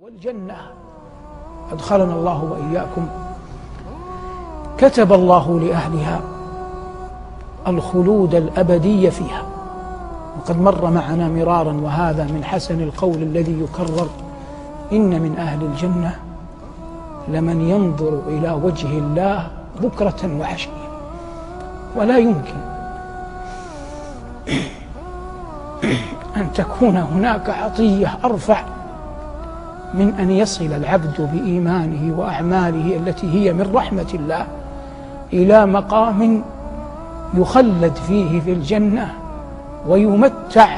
والجنة أدخلنا الله وإياكم كتب الله لأهلها الخلود الأبدي فيها، وقد مر معنا مرارا، وهذا من حسن القول الذي يكرر: إن من أهل الجنة لمن ينظر إلى وجه الله بكرة وعشية. ولا يمكن أن تكون هناك عطية أرفع من أن يصل العبد بإيمانه وأعماله التي هي من رحمة الله إلى مقام يخلد فيه في الجنة ويمتع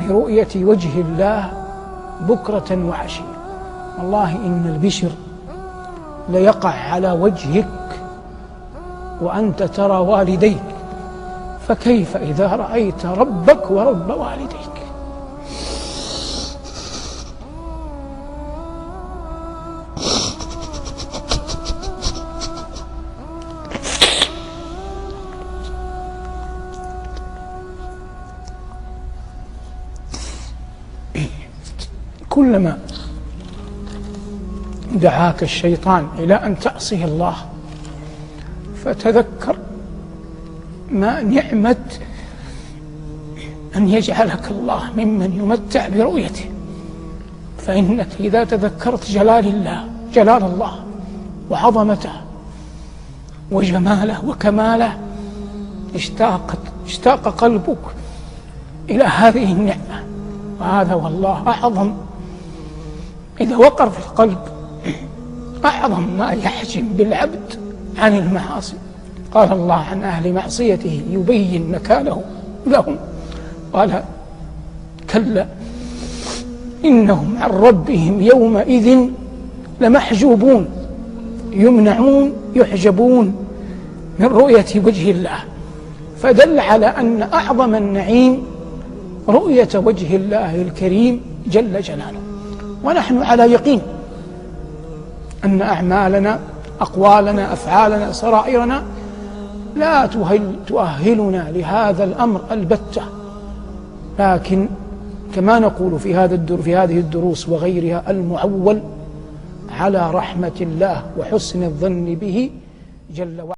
برؤية وجه الله بكرة وعشية. والله إن البشر ليقع على وجهك وأنت ترى والديك، فكيف إذا رأيت ربك ورب والديك؟ كلما دعاك الشيطان إلى أن تعصي الله فتذكر ما نعمة أن يجعلك الله ممن يمتع برؤيته، فإنك إذا تذكرت جلال الله وعظمته وجماله وكماله اشتاق قلبك إلى هذه النعمة. وهذا والله أعظم، إذا وقر في القلب، أعظم ما يحجم بالعبد عن المعاصي. قال الله عن أهل معصيته يبين نكاله لهم، قال: كلا إنهم عن ربهم يومئذ لمحجوبون، يمنعون يحجبون من رؤية وجه الله. فدل على أن أعظم النعيم رؤية وجه الله الكريم جل جلاله. ونحن على يقين أن أعمالنا، أقوالنا، أفعالنا، سرائرنا لا تؤهلنا لهذا الأمر البتة، لكن كما نقول في هذه الدروس وغيرها، المعول على رحمة الله وحسن الظن به جل وعلا.